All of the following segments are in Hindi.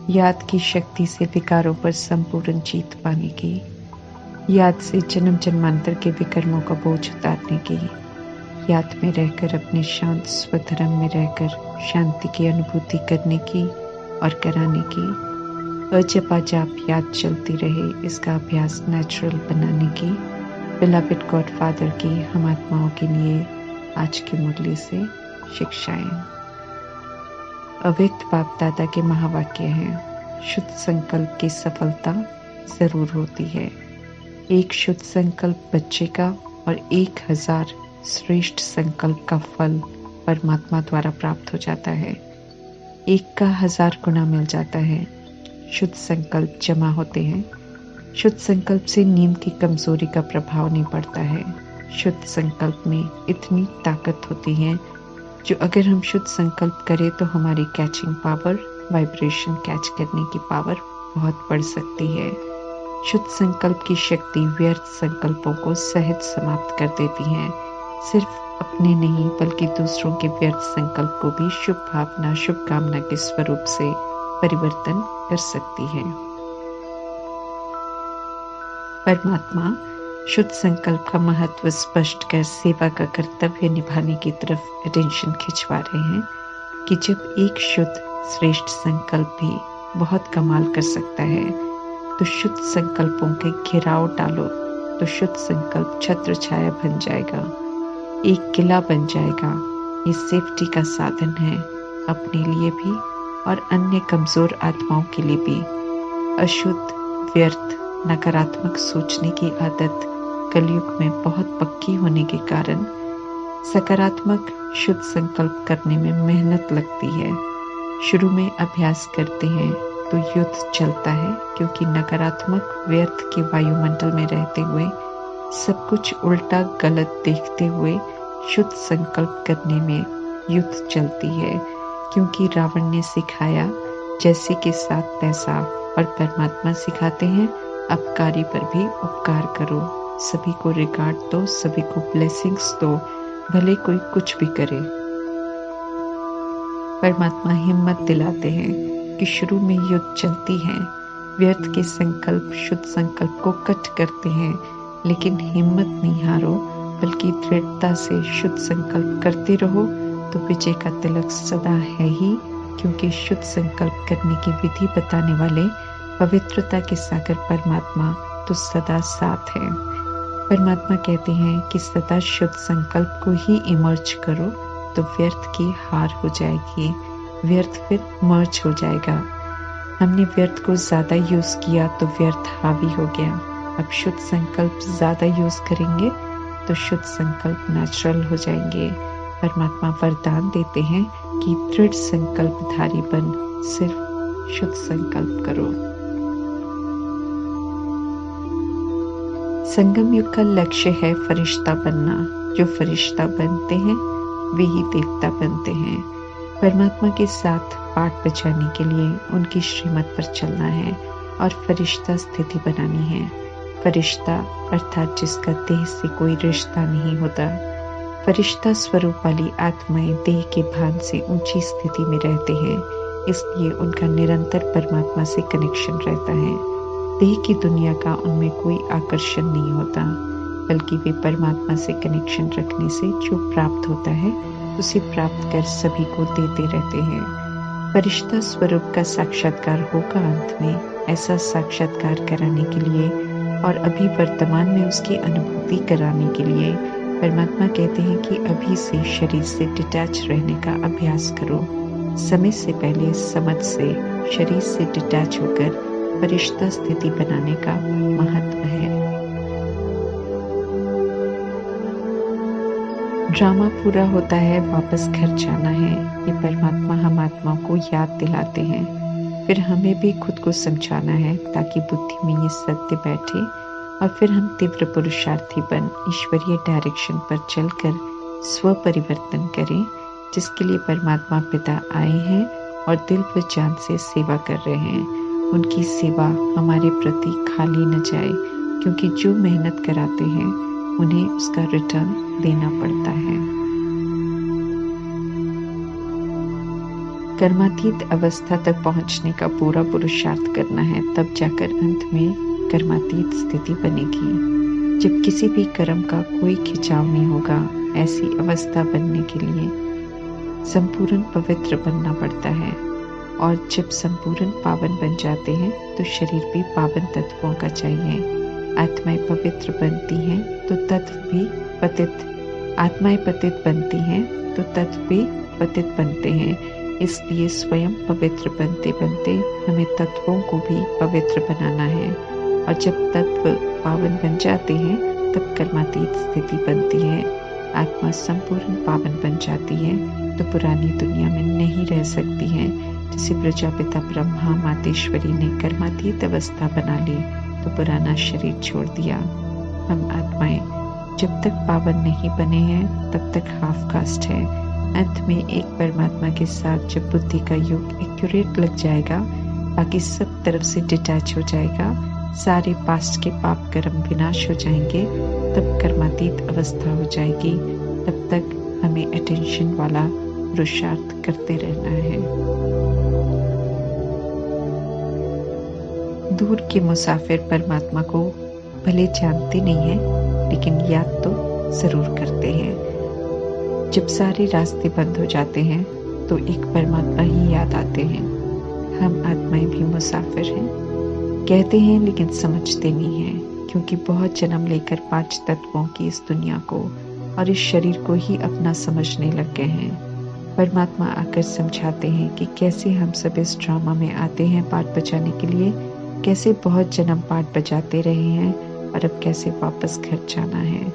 याद की शक्ति से विकारों पर संपूर्ण जीत पाने की, याद से जन्म जन्मांतर के विकर्मों का बोझ उतारने की, याद में रहकर अपने शांत स्वधर्म में रहकर शांति की अनुभूति करने की और कराने की, अजपा जाप याद चलती रहे इसका अभ्यास नेचुरल बनाने की, बिलवड गॉडफादर की हम आत्माओं के लिए आज की मुरली से शिक्षाएं। अव्यक्त बाप दादा के महावाक्य हैं, शुद्ध संकल्प की सफलता जरूर होती है। एक शुद्ध संकल्प बच्चे का और 1000 श्रेष्ठ संकल्प का फल परमात्मा द्वारा प्राप्त हो जाता है। एक का 1000 गुना मिल जाता है। शुद्ध संकल्प जमा होते हैं। शुद्ध संकल्प से नींद की कमजोरी का प्रभाव नहीं पड़ता है। शुद्ध संकल्प में इतनी ताकत होती है जो अगर हम शुद्ध संकल्प करें तो हमारी कैचिंग पावर, वाइब्रेशन कैच करने की पावर बहुत बढ़ सकती है। शुद्ध संकल्प की शक्ति व्यर्थ संकल्पों को सहज समाप्त कर देती है। सिर्फ अपने नहीं बल्कि दूसरों के व्यर्थ संकल्प को भी शुभ भावना, शुभकामना के स्वरूप से परिवर्तन कर सकती है। परमात्मा शुद्ध संकल्प का महत्व स्पष्ट कर सेवा का कर्तव्य निभाने की तरफ अटेंशन खिंचवा रहे हैं कि जब एक शुद्ध श्रेष्ठ संकल्प भी बहुत कमाल कर सकता है तो शुद्ध संकल्पों के घेराव डालो तो शुद्ध संकल्प छत्र छाया बन जाएगा, एक किला बन जाएगा। ये सेफ्टी का साधन है अपने लिए भी और अन्य कमजोर आत्माओं के लिए भी। अशुद्ध, व्यर्थ, नकारात्मक सोचने की आदत कलयुग में बहुत पक्की होने के कारण सकारात्मक शुद्ध संकल्प करने में मेहनत लगती है। शुरू में अभ्यास करते हैं तो युद्ध चलता है, क्योंकि नकारात्मक व्यर्थ के वायुमंडल में रहते हुए सब कुछ उल्टा गलत देखते हुए शुद्ध संकल्प करने में युद्ध चलती है। क्योंकि रावण ने सिखाया जैसे के साथ तैसा, और परमात्मा सिखाते हैं अपकारी पर भी उपकार करो, सभी को रिगार्ड दो, सभी को ब्लेसिंग्स दो, भले कोई कुछ भी करे। परमात्मा हिम्मत दिलाते हैं कि शुरू में युद्ध चलती है, व्यर्थ के संकल्प शुद्ध संकल्प को कट करते हैं, लेकिन हिम्मत नहीं हारो बल्कि दृढ़ता से शुद्ध संकल्प करते रहो तो विजय का तिलक सदा है ही। क्योंकि शुद्ध संकल्प करने की विधि बताने वाले पवित्रता के सागर परमात्मा तो सदा साथ है। परमात्मा कहते हैं कि सदा शुद्ध संकल्प को ही इमर्ज करो तो व्यर्थ की हार हो जाएगी, व्यर्थ फिर मर्ज हो जाएगा। हमने व्यर्थ को ज्यादा यूज किया तो व्यर्थ हावी हो गया। अब शुद्ध संकल्प ज्यादा यूज करेंगे तो शुद्ध संकल्प नेचुरल हो जाएंगे। परमात्मा वरदान देते हैं कि दृढ़ संकल्पधारी बन सिर्फ शुद्ध संकल्प करो। संगम युग का लक्ष्य है फरिश्ता बनना। जो फरिश्ता बनते हैं वे ही देवता बनते हैं। परमात्मा के साथ पाठ बजाने के लिए उनकी श्रीमत पर चलना है और फरिश्ता स्थिति बनानी है। फरिश्ता अर्थात जिसका देह से कोई रिश्ता नहीं होता। फरिश्ता स्वरूप वाली आत्माएं देह के भान से ऊंची स्थिति में रहते हैं, इसलिए उनका निरंतर परमात्मा से कनेक्शन रहता है। देह की दुनिया का उनमें कोई आकर्षण नहीं होता, बल्कि वे परमात्मा से कनेक्शन रखने से जो प्राप्त होता है उसे प्राप्त कर सभी को देते रहते हैं। फरिश्ता स्वरूप का साक्षात्कार होगा अंत में। ऐसा साक्षात्कार कराने के लिए और अभी वर्तमान में उसकी अनुभूति कराने के लिए परमात्मा कहते हैं कि अभी से शरीर से डिटैच रहने का अभ्यास करो। समय से पहले समझ से, शरीर से डिटैच होकर फरिश्ता स्थिति बनाने का महत्व है। ड्रामा पूरा होता है, वापस घर जाना है, ये परमात्मा हम आत्माओं को याद दिलाते हैं। फिर हमें भी खुद को समझाना है ताकि बुद्धि में ये सत्य बैठे और फिर हम तीव्र पुरुषार्थी बन ईश्वरीय डायरेक्शन पर चलकर स्व परिवर्तन करें, जिसके लिए परमात्मा पिता आए हैं और दिल व जान से सेवा कर रहे हैं। उनकी सेवा हमारे प्रति खाली न जाए, क्योंकि जो मेहनत कराते हैं उन्हें उसका रिटर्न देना पड़ता है। कर्मातीत अवस्था तक पहुंचने का पूरा पुरुषार्थ करना है, तब जाकर अंत में कर्मातीत स्थिति बनेगी। जब किसी भी कर्म का कोई खिंचाव नहीं होगा, ऐसी अवस्था बनने के लिए संपूर्ण पवित्र बनना पड़ता है। और जब संपूर्ण पावन बन जाते हैं तो शरीर भी पावन तत्वों का चाहिए। आत्माएं पवित्र बनती हैं तो तत्व भी पतित आत्माएं पतित बनती हैं तो तत्व भी पतित बनते हैं। इसलिए स्वयं पवित्र बनते बनते हमें तत्वों को भी पवित्र बनाना है। और जब तत्व पावन बन जाते हैं तब कर्मातीत स्थिति बनती है। आत्मा संपूर्ण पावन बन जाती है तो पुरानी दुनिया में नहीं रह सकती है। जैसे प्रजापिता ब्रह्मा मातेश्वरी ने कर्मातीत अवस्था बना ली तो पुराना शरीर छोड़ दिया। हम आत्माएं जब तक पावन नहीं बने हैं तब तक हाफ कास्ट है। अंत में एक परमात्मा के साथ जब बुद्धि का योग एक्यूरेट लग जाएगा, बाकी सब तरफ से डिटैच हो जाएगा, सारे पास्ट के पाप कर्म विनाश हो जाएंगे, तब कर्मातीत अवस्था हो जाएगी। तब तक हमें अटेंशन वाला पुरुषार्थ करते रहना है। दूर के मुसाफिर परमात्मा को भले जानते नहीं हैं, लेकिन याद तो जरूर करते हैं। जब सारे रास्ते बंद हो जाते हैं तो एक परमात्मा ही याद आते हैं। हम आत्माएं भी मुसाफिर हैं, कहते हैं लेकिन समझते नहीं हैं, क्योंकि बहुत जन्म लेकर 5 तत्वों की इस दुनिया को और इस शरीर को ही अपना समझने लग गए हैं। परमात्मा आकर समझाते हैं कि कैसे हम सब इस ड्रामा में आते हैं पार्ट बजाने के लिए, कैसे बहुत जन्म पार्ट बजाते रहे हैं और अब कैसे वापस घर जाना है,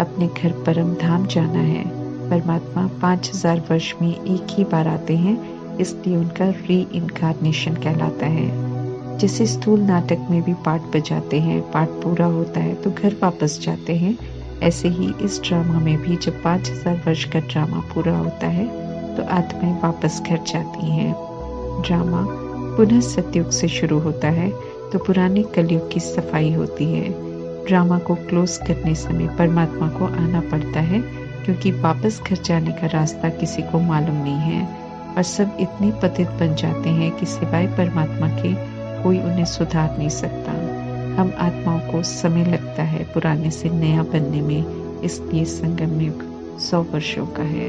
अपने घर परम धाम जाना है। परमात्मा 5000 वर्ष में एक ही बार आते हैं, इसलिए उनका री इनकारनेशन कहलाता है। जैसे स्थूल नाटक में भी पार्ट बजाते हैं, पार्ट पूरा होता है तो घर वापस जाते हैं, ऐसे ही इस ड्रामा में भी जब 5000 वर्ष का ड्रामा पूरा होता है तो आत्माएं वापस घर जाती हैं। ड्रामा पुनः सतयुग से शुरू होता है तो पुराने कलयुग की सफाई होती है। ड्रामा को क्लोज करने समय परमात्मा को आना पड़ता है, क्योंकि वापस घर जाने का रास्ता किसी को मालूम नहीं है और सब इतने पतित बन जाते हैं कि सिवाय परमात्मा के कोई उन्हें सुधार नहीं सकता। हम आत्माओं को समय लगता है पुराने से नया बनने में, इसलिए संगम युग 100 वर्षों का है।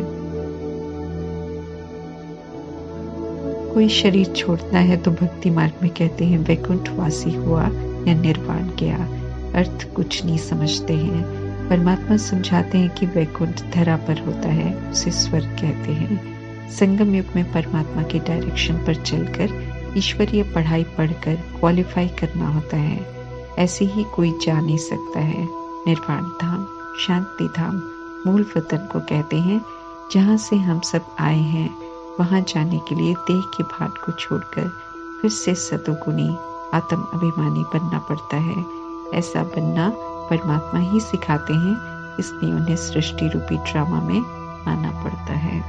कोई शरीर छोड़ता है तो भक्ति मार्ग में कहते हैं वैकुंठवासी हुआ या निर्वाण गया। अर्थ कुछ नहीं समझते हैं। परमात्मा समझाते हैं कि वैकुंठ धरा पर होता है, उसे स्वर्ग कहते हैं। संगम युग में परमात्मा के डायरेक्शन पर चलकर ईश्वरीय पढ़ाई पढ़कर क्वालिफाई करना होता है। ऐसे ही कोई जा नहीं सकता है। निर्वाण धाम, शांति धाम मूल वतन को कहते हैं, जहाँ से हम सब आए हैं। वहां जाने के लिए देह के भाट को छोड़कर फिर से सतोगुणी आत्म अभिमानी बनना पड़ता है। ऐसा बनना परमात्मा ही सिखाते हैं, इसलिए उन्हें सृष्टि रूपी ड्रामा में आना पड़ता है।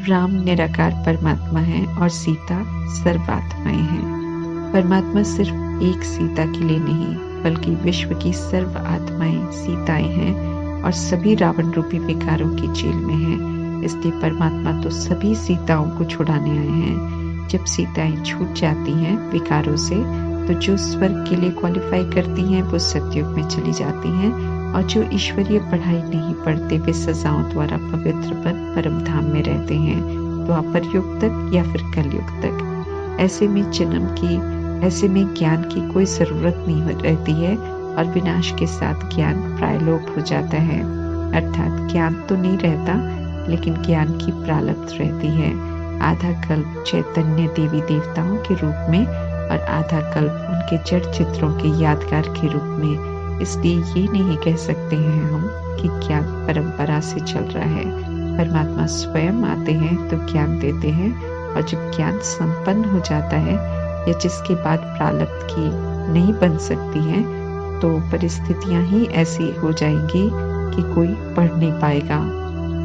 राम निराकार परमात्मा है और सीता सर्वात्माएं हैं। परमात्मा सिर्फ एक सीता के लिए नहीं, बल्कि विश्व की सर्व आत्माएं सीताएं हैं और सभी रावण रूपी विकारों की जेल में हैं। इसलिए परमात्मा तो सभी सीताओं को छुड़ाने आए हैं। जब सीताएं छूट जाती हैं विकारों से, तो जो स्वर्ग के लिए क्वालिफाई करती हैं वो सतयुग में चली जाती हैं, और जो ईश्वरीय पढ़ाई नहीं पढ़ते वे सजाओं द्वारा पवित्र बन परम धाम में रहते हैं, द्वापर युग तक या फिर कलयुग तक। ऐसे में ज्ञान की कोई जरूरत नहीं रहती है और विनाश के साथ ज्ञान प्रायलोप हो जाता है। अर्थात ज्ञान तो नहीं रहता, लेकिन ज्ञान की प्रालब्ध रहती है। आधा कल्प चैतन्य देवी देवताओं के रूप में और आधा कल्प उनके जड़ चित्रों के यादगार के रूप में। इसलिए ये नहीं कह सकते हैं हम कि ज्ञान परंपरा से चल रहा है। परमात्मा स्वयं आते हैं तो ज्ञान देते हैं, और जब ज्ञान संपन्न हो जाता है या जिसके बाद प्रालब्ध की नहीं बन सकती हैं, तो परिस्थितियां ही ऐसी हो जाएंगी कि कोई पढ़ नहीं पाएगा।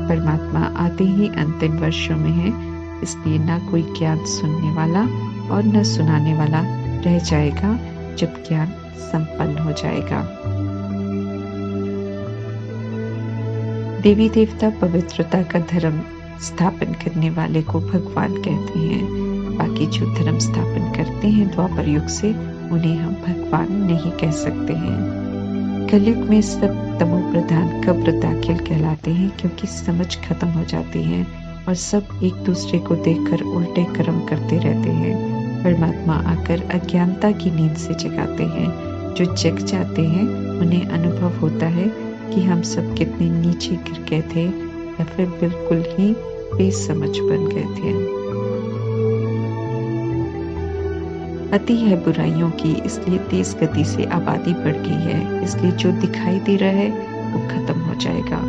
परमात्मा आते ही अंतिम वर्षों में है, इसलिए ना कोई ज्ञान सुनने वाला और न सुनाने वाला रह जाएगा जब ज्ञान संपन्न हो जाएगा। देवी देवता पवित्रता का धर्म स्थापन करने वाले को भगवान कहते हैं। बाकी जो धर्म स्थापन करते हैं द्वापर युग से, उन्हें हम भगवान नहीं कह सकते हैं। कलयुग में सब तमो प्रधान कब्र दाखिल कहलाते हैं, क्योंकि समझ खत्म हो जाती है और सब एक दूसरे को देखकर उल्टे कर्म करते रहते हैं। परमात्मा आकर अज्ञानता की नींद से जगाते हैं। जो जग जाते हैं उन्हें अनुभव होता है कि हम सब कितने नीचे गिर गए थे या फिर बिल्कुल ही बेसमझ बन गए थे। अति है बुराइयों की, इसलिए तेज गति से आबादी बढ़ गई है। इसलिए जो दिखाई दे रहा है वो खत्म हो जाएगा।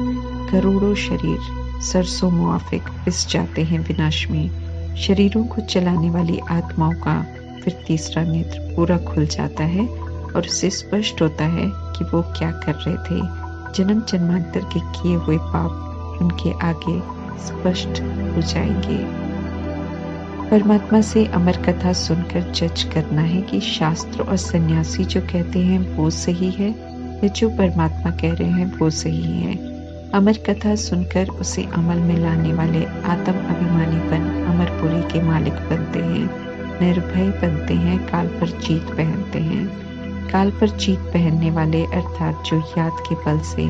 करोड़ों शरीर सरसों मुआफिक पिस जाते हैं विनाश में। शरीरों को चलाने वाली आत्माओं का फिर तीसरा नेत्र पूरा खुल जाता है और उसे स्पष्ट होता है कि वो क्या कर रहे थे। जन्म जन्मांतर के किए हुए पाप उनके आगे स्पष्ट हो जाएंगे। परमात्मा से अमर कथा सुनकर जज करना है कि शास्त्र और सन्यासी जो कहते हैं वो सही है या जो परमात्मा कह रहे हैं वो सही है। अमर कथा सुनकर उसे अमल में लाने वाले आत्म अभिमानीपन अमरपुरी के मालिक बनते हैं, निर्भय बनते हैं, काल पर जीत पहनते हैं। काल पर जीत पहनने वाले अर्थात जो याद के बल से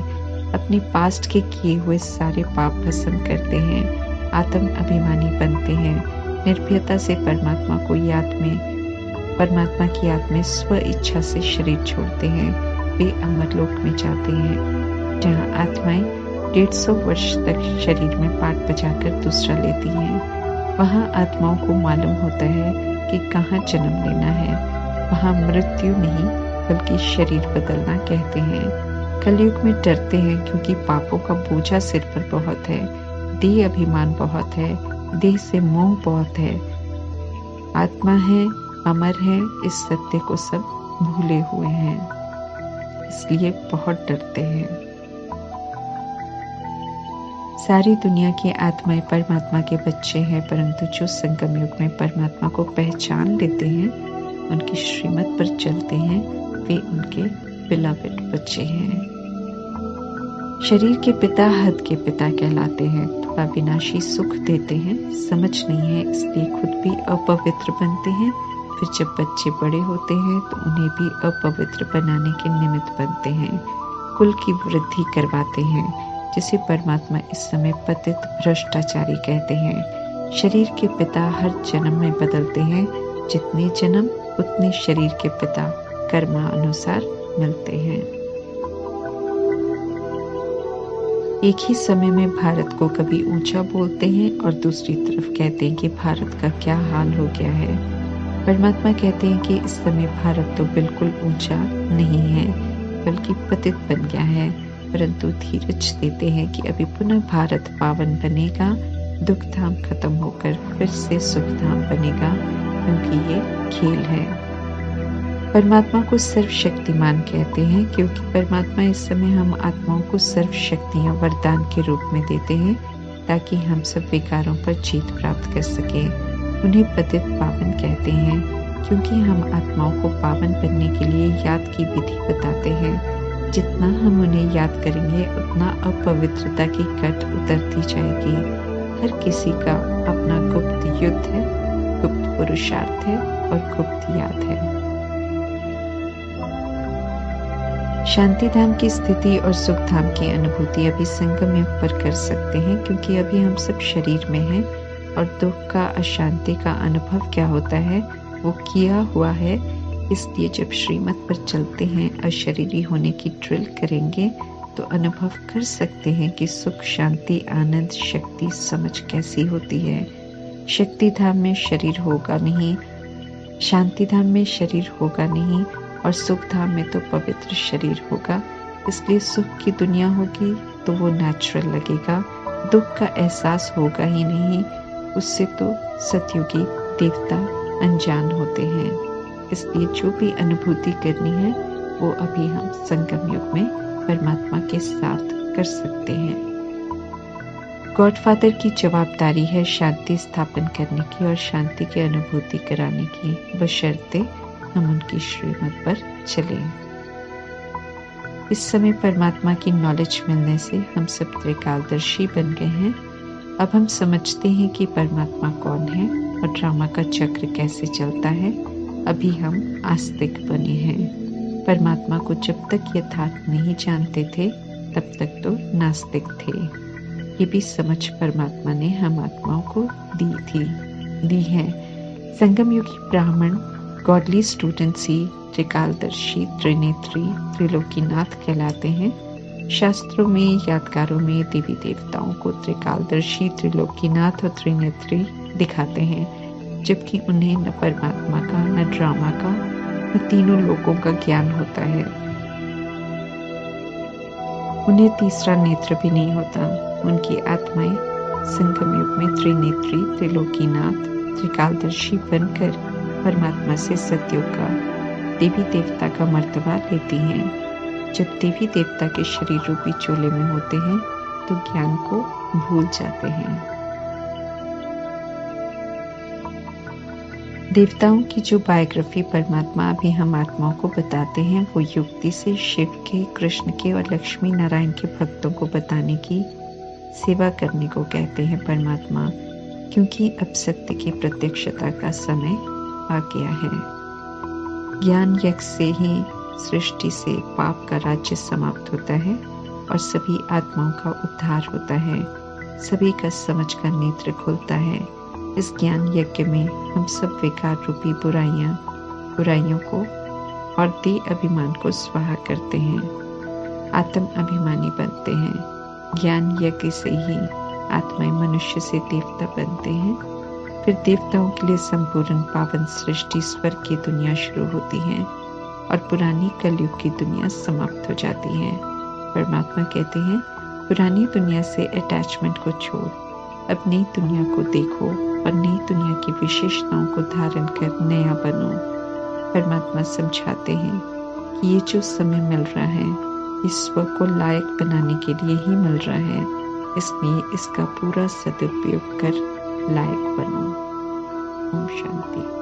अपने पास्ट के किए हुए सारे पाप भस्म करते हैं, आत्म अभिमानी बनते हैं। निर्भयता से परमात्मा की याद में स्व इच्छा से शरीर छोड़ते हैं। वे अमरलोक में जाते हैं, जहाँ आत्माएं 150 वर्ष तक शरीर में पाठ बजाकर दूसरा लेती हैं। वहाँ आत्माओं को मालूम होता है कि कहाँ जन्म लेना है। वहाँ मृत्यु नहीं बल्कि शरीर बदलना कहते हैं। कलयुग में डरते हैं क्योंकि पापों का बोझा सिर पर बहुत है, देह अभिमान बहुत है, देह से मोह बहुत है। आत्मा है, अमर है, इस सत्य को सब भूले हुए हैं, इसलिए बहुत डरते हैं। सारी दुनिया की आत्माएं परमात्मा के बच्चे हैं, परंतु जो संगम युग में परमात्मा को पहचान लेते हैं, उनकी श्रीमत पर चलते हैं, वे उनके बिलवेड बच्चे हैं। शरीर के पिता हद के पिता कहलाते हैं, थोड़ा विनाशी सुख देते हैं, समझ नहीं है इसलिए खुद भी अपवित्र बनते हैं। फिर जब बच्चे बड़े होते हैं तो उन्हें भी अपवित्र बनाने के निमित्त बनते हैं, कुल की वृद्धि करवाते हैं, जिसे परमात्मा इस समय पतित भ्रष्टाचारी कहते हैं। शरीर के पिता हर जन्म में बदलते हैं, जितने जन्म उतने शरीर के पिता कर्मानुसार मिलते हैं। एक ही समय में भारत को कभी ऊंचा बोलते हैं और दूसरी तरफ कहते हैं कि भारत का क्या हाल हो गया है। परमात्मा कहते हैं कि इस समय भारत तो बिल्कुल ऊंचा नहीं है बल्कि पतित बन गया है, परंतु धीरज देते हैं कि अभी पुनः भारत पावन बनेगा, दुख धाम खत्म होकर फिर से सुख धाम बनेगा, क्योंकि ये खेल है। परमात्मा को सर्वशक्तिमान कहते हैं क्योंकि परमात्मा इस समय हम आत्माओं को सर्व शक्तियां वरदान के रूप में देते हैं, ताकि हम सब विकारों पर जीत प्राप्त कर सके। उन्हें पतित पावन कहते हैं क्योंकि हम आत्माओं को पावन बनने के लिए याद की विधि बताते हैं। जितना हम उन्हें याद करेंगे उतना अपवित्रता की कट उतरती जाएगी। हर किसी का अपना गुप्त युद्ध है, गुप्त पुरुषार्थ है और गुप्त याद है। शांति धाम की स्थिति और सुख धाम की अनुभूति अभी संगम युग पर कर सकते हैं, क्योंकि अभी हम सब शरीर में हैं और दुख का, अशांति का अनुभव क्या होता है वो किया हुआ है। इसलिए जब श्रीमत पर चलते हैं, अशरीरी होने की ड्रिल करेंगे तो अनुभव कर सकते हैं कि सुख, शांति, आनंद, शक्ति, समझ कैसी होती है। शक्ति धाम में शरीर होगा नहीं, शांति धाम में शरीर होगा नहीं और सुख धाम में तो पवित्र शरीर होगा। इसलिए सुख की दुनिया होगी तो वो नेचुरल लगेगा, दुख का एहसास होगा ही नहीं, उससे तो सतयुगी देवता अनजान होते हैं। इसलिए जो भी अनुभूति करनी है वो अभी हम संगम युग में परमात्मा के साथ कर सकते हैं। गॉडफादर की जवाबदारी है शांति स्थापन करने की और शांति की अनुभूति कराने की, बशर्ते हम उनकी श्रीमत पर चलें। इस समय परमात्मा की नॉलेज मिलने से हम सब त्रिकालदर्शी बन गए हैं। अब हम समझते हैं कि परमात्मा कौन है और ड्रामा का चक्र कैसे चलता है। अभी हम आस्तिक बने हैं। परमात्मा को जब तक यथार्थ नहीं जानते थे तब तक तो नास्तिक थे। ये भी समझ परमात्मा ने हम आत्माओं को दी है। संगम युगी ब्राह्मण गॉडली स्टूडेंट्स ही त्रिकालदर्शी, त्रिनेत्री, त्रिलोकीनाथ कहलाते हैं। शास्त्रों में, यादगारों में देवी देवताओं को त्रिकालदर्शी, त्रिलोकीनाथ और त्रिनेत्री दिखाते हैं, जबकि उन्हें न परमात्मा का, न ड्रामा का, न तीनों लोकों का ज्ञान होता है। उन्हें तीसरा नेत्र भी नहीं होता। उनकी आत्माएं संगम युग में त्रिनेत्री, त्रिलोकीनाथ, त्रिकालदर्शी बनकर परमात्मा से सतयुग का, देवी देवता का मर्तबा लेती हैं। जब देवी देवता के शरीर रूपी चोले में होते हैं तो ज्ञान को भूल जाते हैं। देवताओं की जो बायोग्राफी परमात्मा अभी हम आत्माओं को बताते हैं वो युक्ति से शिव के, कृष्ण के और लक्ष्मी नारायण के भक्तों को बताने की, सेवा करने को कहते हैं परमात्मा, क्योंकि अब सत्य की प्रत्यक्षता का समय आ गया है। ज्ञान यज्ञ से ही सृष्टि से पाप का राज्य समाप्त होता है और सभी आत्माओं का उद्धार होता है। सभी का समझ का नेत्र खुलता है। इस ज्ञान यज्ञ में हम सब विकार रूपी बुराइयों को और देह अभिमान को स्वाहा करते हैं, आत्म अभिमानी बनते हैं। ज्ञान यज्ञ से ही आत्माएं मनुष्य से देवता बनते हैं। फिर देवताओं के लिए संपूर्ण पावन सृष्टि, स्वर्ग की दुनिया शुरू होती है और पुरानी कलयुग की दुनिया समाप्त हो जाती है। परमात्मा कहते हैं, पुरानी दुनिया से अटैचमेंट को छोड़ अब नई दुनिया को देखो और नई दुनिया की विशेषताओं को धारण कर नया बनो। परमात्मा समझाते हैं कि ये जो समय मिल रहा है ये स्व को लायक बनाने के लिए ही मिल रहा है, इसलिए इसका पूरा सदुपयोग कर लायक बनो। ओम शांति।